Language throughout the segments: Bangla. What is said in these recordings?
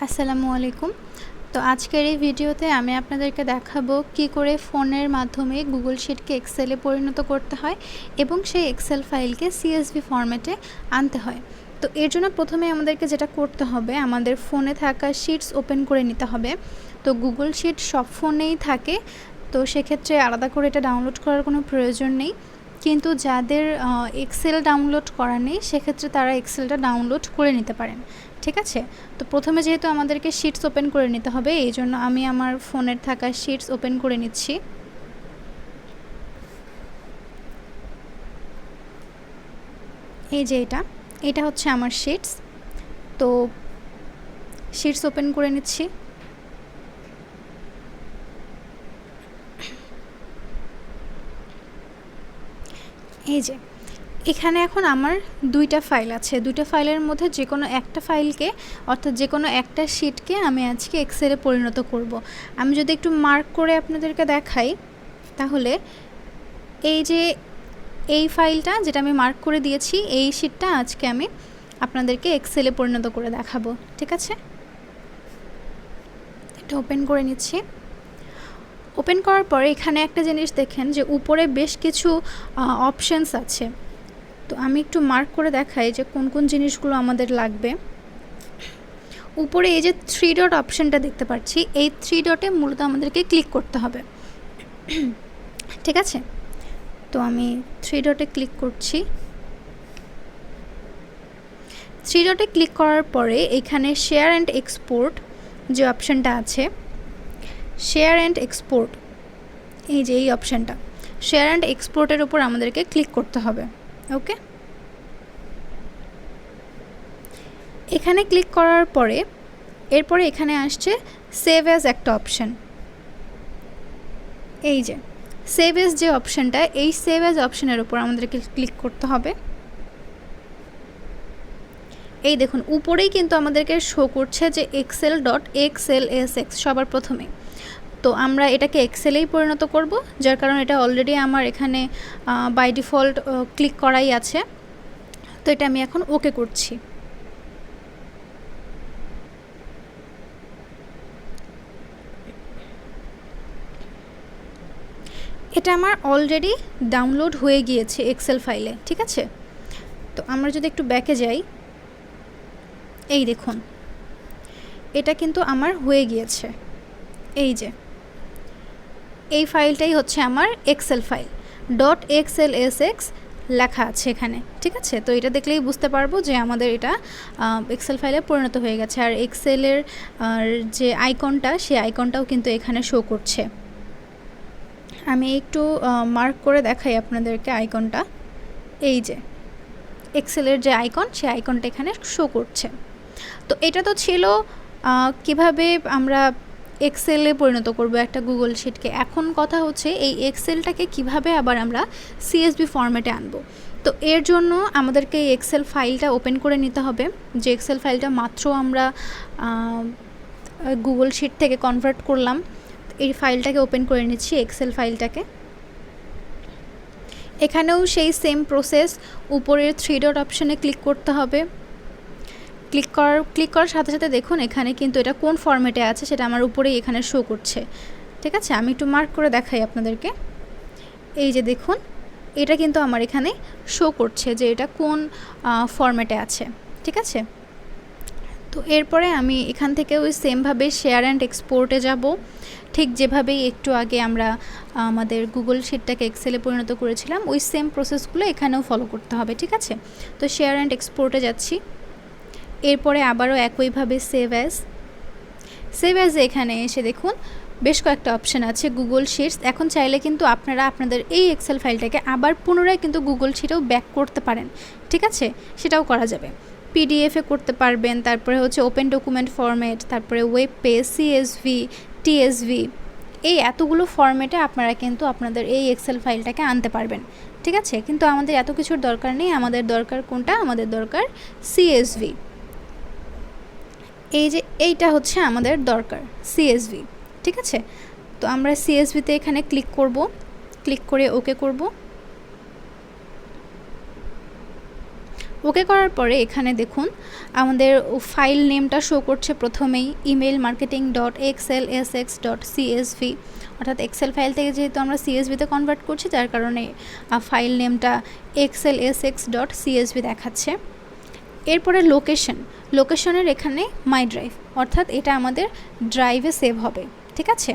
আসসালামু আলাইকুম। তো আজকের এই ভিডিওতে আমি আপনাদেরকে দেখাবো কি করে ফোনের মাধ্যমে গুগল শিটকে এক্সেলে পরিণত করতে হয় এবং সেই এক্সেল ফাইলকে সিএসভি ফরম্যাটে আনতে হয়। তো এর জন্য প্রথমে আমাদেরকে যেটা করতে হবে, আমাদের ফোনে থাকা শিটস ওপেন করে নিতে হবে। তো গুগল শিট সব ফোনেই থাকে, তো সেক্ষেত্রে আলাদা করে এটা ডাউনলোড করার কোনো প্রয়োজন নেই। কিন্তু যাদের এক্সেল ডাউনলোড করা নেই সেক্ষেত্রে তারা এক্সেলটা ডাউনলোড করে নিতে পারেন। ঠিক আছে, তো প্রথমে যেহেতু আমাদেরকে শিটস ওপেন করে নিতে হবে, এই জন্য আমি আমার ফোনের থাকা শিটস ওপেন করে নিচ্ছি। এই যে এটা হচ্ছে আমার শিটস। তো শিটস ওপেন করে নিচ্ছি। এই যে এখানে এখন আমার দুইটা ফাইল আছে, দুইটা ফাইলের মধ্যে যে কোনো একটা ফাইলকে অর্থাৎ যে কোনো একটা শিটকে আমি আজকে এক্সেলে পরিণত করব। আমি যদি একটু মার্ক করে আপনাদেরকে দেখাই, তাহলে এই যে এই ফাইলটা যেটা আমি মার্ক করে দিয়েছি, এই শিটটা আজকে আমি আপনাদেরকে এক্সেলে পরিণত করে দেখাবো। ঠিক আছে, এটা ওপেন করে নিচ্ছি। ওপেন করার পরে এখানে একটা জিনিস দেখেন যে উপরে বেশ কিছু অপশানস আছে। তো আমি একটু মার্ক করে দেখাই যে কোন কোন জিনিসগুলো আমাদের লাগবে। উপরে এই যে 3 ডট অপশানটা দেখতে পাচ্ছি, এই 3 ডটে মূলত আমাদেরকে ক্লিক করতে হবে। ঠিক আছে, তো আমি 3 ডটে ক্লিক করছি। 3 ডটে ক্লিক করার পরে এখানে শেয়ার অ্যান্ড এক্সপোর্ট যে অপশানটা আছে, শেয়ার অ্যান্ড এক্সপোর্ট, এই যে এই অপশানটা শেয়ার অ্যান্ড এক্সপোর্টের উপর আমাদেরকে ক্লিক করতে হবে। ওকে, এখানে ক্লিক করার পরে এরপরে এখানে আসছে সেভ অ্যাজ একটা অপশান। এই যে সেভ অ্যাজ যে অপশানটা, এই সেভ অ্যাজ অপশানের উপর আমাদেরকে ক্লিক করতে হবে। এই দেখুন উপরেই কিন্তু আমাদেরকে শো করছে যে excel.xlsx সবার প্রথমে। তো আমরা এটাকে এক্সেলেই পরিণত করব, যার কারণে এটা অলরেডি আমার এখানে বাই ডিফল্ট ক্লিক করাই আছে। তো এটা আমি এখন ওকে করছি। এটা আমার অলরেডি ডাউনলোড হয়ে গিয়েছে এক্সেল ফাইলে। ঠিক আছে, তো আমরা যদি একটু ব্যাকে যাই, এই দেখুন এটা কিন্তু আমার হয়ে গিয়েছে। এই যে এই ফাইলটাই হচ্ছে আমার এক্সেল ফাইল, .xlsx লেখা আছে এখানে। ঠিক আছে, তো এটা দেখলেই বুঝতে পারবো যে আমাদের এটা এক্সেল ফাইলে পরিণত হয়ে গেছে। আর এক্সেলের যে আইকনটা, সেই আইকনটাও কিন্তু এখানে শো করছে। আমি একটু মার্ক করে দেখাই আপনাদেরকে আইকনটা। এই যে এক্সেলের যে আইকন, সেই আইকনটা এখানে শো করছে। তো এটা তো ছিল কিভাবে আমরা এক্সেলে পরিণত করব একটা গুগল শিটকে। এখন কথা হচ্ছে এই এক্সেলটাকে কিভাবে আবার আমরা সিএসভি ফরম্যাটে আনবো। তো এর জন্য আমাদেরকে এই এক্সেল ফাইলটা ওপেন করে নিতে হবে, যে এক্সেল ফাইলটা মাত্র আমরা গুগল শিট থেকে কনভার্ট করলাম। এই ফাইলটাকে ওপেন করে নিচ্ছি, এক্সেল ফাইলটাকে। এখানেও সেই সেম প্রসেস, উপরের 3 ডট অপশানে ক্লিক করতে হবে। ক্লিক করার সাথে সাথে দেখুন এখানে কিন্তু এটা কোন ফরম্যাটে আছে সেটা আমার উপরেই এখানে শো করছে। ঠিক আছে, আমি একটু মার্ক করে দেখাই আপনাদেরকে। এই যে দেখুন এটা কিন্তু আমার এখানে শো করছে যে এটা কোন ফরম্যাটে আছে। ঠিক আছে, তো এরপরে আমি এখান থেকে ওই সেমভাবে শেয়ার অ্যান্ড এক্সপোর্টে যাব। ঠিক যেভাবেই একটু আগে আমরা আমাদের গুগল শিটটাকে এক্সেলে পরিণত করেছিলাম, ওই সেম প্রসেসগুলো এখানেও ফলো করতে হবে। ঠিক আছে, তো শেয়ার অ্যান্ড এক্সপোর্টে যাচ্ছি। এরপরে আবারও একইভাবে সেভ অ্যাজ এখানে এসে দেখুন বেশ কয়েকটা অপশান আছে গুগল শিটস। এখন চাইলে কিন্তু আপনারা আপনাদের এই এক্সেল ফাইলটাকে আবার পুনরায় কিন্তু গুগল শিটেও ব্যাক করতে পারেন। ঠিক আছে, সেটাও করা যাবে। পিডিএফে করতে পারবেন, তারপরে হচ্ছে ওপেন ডকুমেন্ট ফরম্যাট, তারপরে ওয়েব পেজ, সিএসভি, টিএসভি, এই এতগুলো ফরম্যাটে আপনারা কিন্তু আপনাদের এই এক্সেল ফাইলটাকে আনতে পারবেন। ঠিক আছে, কিন্তু আমাদের এত কিছুর দরকার নেই। আমাদের দরকার কোনটা? আমাদের দরকার সিএসভি। এই যে এইটা হচ্ছে আমাদের দরকার সিএসভি। ঠিক আছে, তো আমরা সিএসভিতে এখানে ক্লিক করব, ক্লিক করে ওকে করব। ওকে করার পরে এখানে দেখুন আমাদের ফাইল নেমটা শো করছে প্রথমেই ইমেল মার্কেটিং .xlsx.csv, অর্থাৎ এক্সেল ফাইল থেকে যেহেতু আমরা সিএসভিতে কনভার্ট করছি যার কারণে ফাইল নেমটা xlsx.csv দেখাচ্ছে। এরপরে লোকেশনের এখানে মাই ড্রাইভ, অর্থাৎ এটা আমাদের ড্রাইভে সেভ হবে। ঠিক আছে,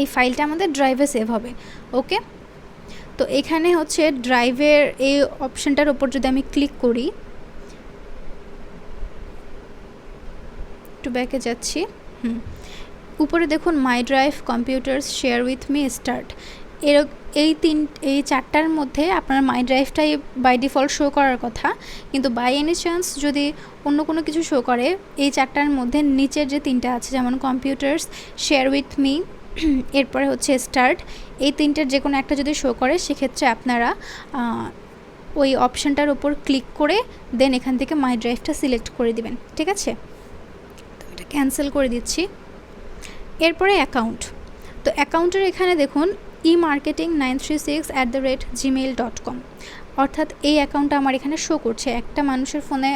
এই ফাইলটা আমাদের ড্রাইভে সেভ হবে। ওকে, তো এখানে হচ্ছে ড্রাইভের এই অপশানটার ওপর যদি আমি ক্লিক করি, একটু ব্যাকে যাচ্ছি, উপরে দেখুন মাই drive, computers, share with me, start, এই চারটার মধ্যে আপনার মাই ড্রাইভটাই বাই ডিফল্ট শো করার কথা, কিন্তু বাই এনি চান্স যদি অন্য কোনো কিছু শো করে এই চারটার মধ্যে নিচের যে তিনটা আছে যেমন কম্পিউটার্স, শেয়ার উইথ মি, এরপরে হচ্ছে স্টার্ট, এই তিনটার যে কোনো একটা যদি শো করে সেক্ষেত্রে আপনারা ওই অপশানটার ওপর ক্লিক করে দেন এখান থেকে মাই ড্রাইভটা সিলেক্ট করে দিবেন। ঠিক আছে, তো এটা ক্যান্সেল করে দিচ্ছি। এরপরে অ্যাকাউন্ট, তো অ্যাকাউন্টের এখানে দেখুন emarketing936@gmail.com, অর্থাৎ এই অ্যাকাউন্টটা আমার এখানে শো করছে। একটা মানুষের ফোনে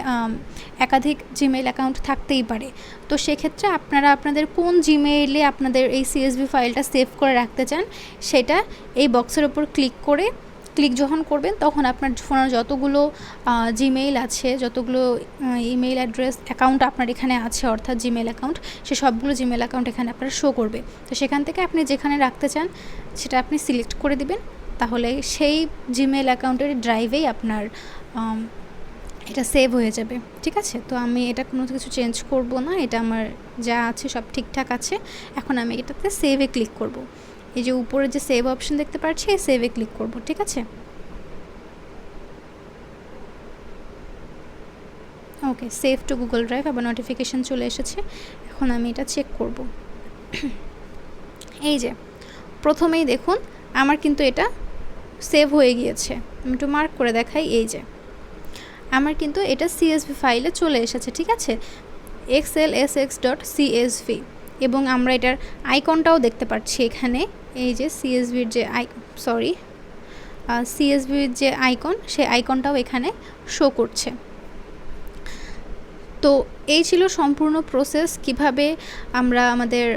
একাধিক জিমেইল অ্যাকাউন্ট থাকতেই পারে, তো সেক্ষেত্রে আপনারা আপনাদের কোন জিমেইলে আপনাদের এই সিএসভি ফাইলটা সেভ করে রাখতে চান সেটা এই বক্সের ওপর ক্লিক যখন করবেন তখন আপনার ফোনে যতগুলো জিমেইল আছে, যতগুলো ইমেইল অ্যাড্রেস অ্যাকাউন্ট আপনার এখানে আছে অর্থাৎ জিমেইল অ্যাকাউন্ট, সে সবগুলো জিমেইল অ্যাকাউন্ট এখানে আপনার শো করবে। তো সেখান থেকে আপনি যেখানে রাখতে চান সেটা আপনি সিলেক্ট করে দিবেন, তাহলে সেই জিমেইল অ্যাকাউন্টের ড্রাইভেই আপনার এটা সেভ হয়ে যাবে। ঠিক আছে, তো আমি এটা কোনো কিছু চেঞ্জ করব না, এটা আমার যা আছে সব ঠিকঠাক আছে। এখন আমি এটাতে সেভে ক্লিক করব, এই যে উপরে যে সেভ অপশন দেখতে পাচ্ছি এই সেভে ক্লিক করব। ঠিক আছে, ওকে, সেভ টু গুগল ড্রাইভ, আবার নোটিফিকেশান চলে এসেছে। এখন আমি এটা চেক করব। এই যে প্রথমেই দেখুন আমার কিন্তু এটা সেভ হয়ে গিয়েছে, আমি একটু মার্ক করে দেখাই, এই যে আমার কিন্তু এটা সিএসভি ফাইলে চলে এসেছে। ঠিক আছে, xlsx.csv, এবং আমরা এটার আইকনটাও দেখতে পাচ্ছি এখানে, এই যে সিএসভির যে আইকন সেই আইকনটাও এখানে শো করছে। তো এই ছিল সম্পূর্ণ প্রসেস, কিভাবে আমরা আমাদের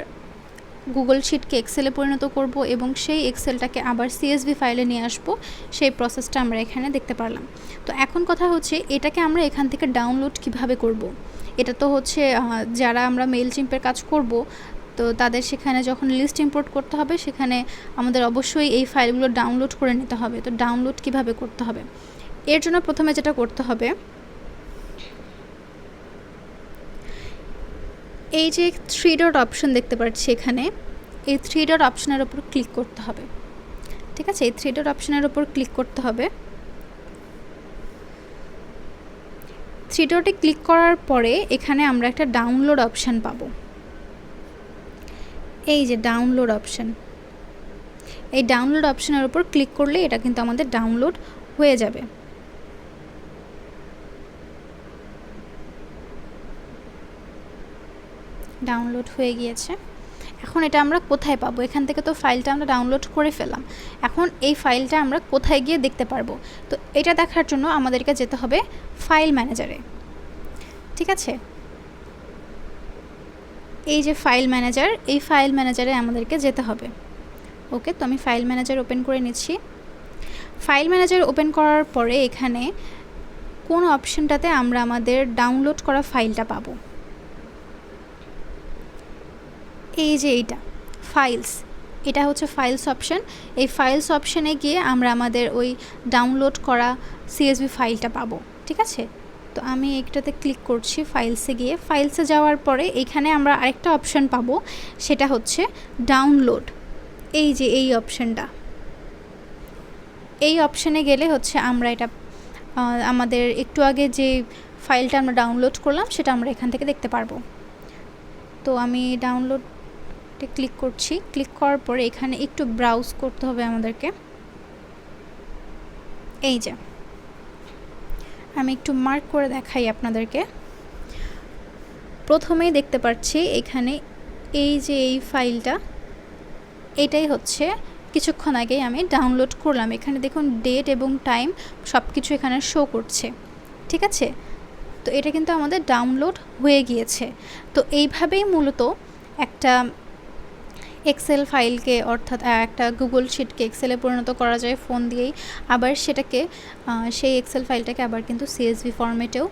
গুগল শিটকে এক্সেলে পরিণত করব এবং সেই এক্সেলটাকে আবার সিএসভি ফাইলে নিয়ে আসব, সেই প্রসেসটা আমরা এখানে দেখতে পারলাম। তো এখন কথা হচ্ছে এটাকে আমরা এখান থেকে ডাউনলোড কিভাবে করব। এটা তো হচ্ছে যারা আমরা মেইলচিম্পের কাজ করব তো তাদের সেখানে যখন লিস্ট ইম্পোর্ট করতে হবে সেখানে আমাদের অবশ্যই এই ফাইলগুলো ডাউনলোড করে নিতে হবে। তো ডাউনলোড কিভাবে করতে হবে, এর জন্য প্রথমে যেটা করতে হবে, এই যে 3 ডট অপশন দেখতে পাচ্ছি এখানে, এই 3 ডট অপশনের ওপর ক্লিক করতে হবে। ঠিক আছে, এই 3 ডট অপশনের ওপর ক্লিক করতে হবে। 3 ডটে ক্লিক করার পরে এখানে আমরা একটা ডাউনলোড অপশান পাবো, এই যে ডাউনলোড অপশান, এই ডাউনলোড অপশনের ওপর ক্লিক করলে এটা কিন্তু আমাদের ডাউনলোড হয়ে যাবে। ডাউনলোড হয়ে গিয়েছে। এখন এটা আমরা কোথায় পাবো, এখান থেকে তো ফাইলটা আমরা ডাউনলোড করে ফেলাম, এখন এই ফাইলটা আমরা কোথায় গিয়ে দেখতে পারবো। তো এটা দেখার জন্য আমাদেরকে যেতে হবে ফাইল ম্যানেজারে। ঠিক আছে, এই যে ফাইল ম্যানেজার, এই ফাইল ম্যানেজারে আমাদেরকে যেতে হবে। ওকে, তো আমি ফাইল ম্যানেজার ওপেন করে নিচ্ছি। ফাইল ম্যানেজার ওপেন করার পরে এখানে কোন অপশনটাতে আমরা আমাদের ডাউনলোড করা ফাইলটা পাবো, এই যে এইটা ফাইলস, এটা হচ্ছে ফাইলস অপশন। এই ফাইলস অপশনে গিয়ে আমরা আমাদের ওই ডাউনলোড করা সিএসভি ফাইলটা পাবো। ঠিক আছে, তো আমি একটাতে ক্লিক করছি, ফাইলসে গিয়ে ফাইলসে যাওয়ার পরে এখানে আমরা আরেকটা অপশন পাবো, সেটা হচ্ছে ডাউনলোড। এই যে এই অপশনটা, এই অপশনে গেলে হচ্ছে আমরা এটা আমাদের একটু আগে যে ফাইলটা আমরা ডাউনলোড করলাম সেটা আমরা এখান থেকে দেখতে পারবো। তো আমি ডাউনলোডে ক্লিক করছি, ক্লিক করার পরে এখানে একটু ব্রাউজ করতে হবে আমাদেরকে। এই যে আমি একটু মার্ক করে দেখাই আপনাদেরকে, প্রথমেই দেখতে পাচ্ছি এখানে এই যে এই ফাইলটা, এটাই হচ্ছে কিছুক্ষণ আগেই আমি ডাউনলোড করলাম। এখানে দেখুন ডেট এবং টাইম সব কিছু এখানে শো করছে। ঠিক আছে, তো এটা কিন্তু আমাদের ডাউনলোড হয়ে গিয়েছে। তো এইভাবেই মূলত একটা এক্সেল ফাইলকে অর্থাৎ একটা গুগল শিটকে এক্সেলে পরিণত করা যায় ফোন দিয়েই। আবার সেটাকে সেই এক্সেল ফাইলটাকে আবার কিন্তু সিএসভি ফরম্যাটেও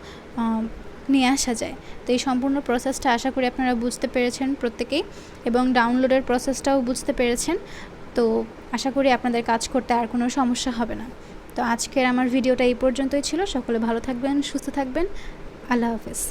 নিয়ে আসা যায়। তো এই সম্পূর্ণ প্রসেসটা আশা করি আপনারা বুঝতে পেরেছেন প্রত্যেকেই, এবং ডাউনলোডের প্রসেসটাও বুঝতে পেরেছেন। তো আশা করি আপনাদের কাজ করতে আর কোনো সমস্যা হবে না। তো আজকের আমার ভিডিওটা এই পর্যন্তই ছিল। সকলে ভালো থাকবেন, সুস্থ থাকবেন। আল্লাহ হাফেজ।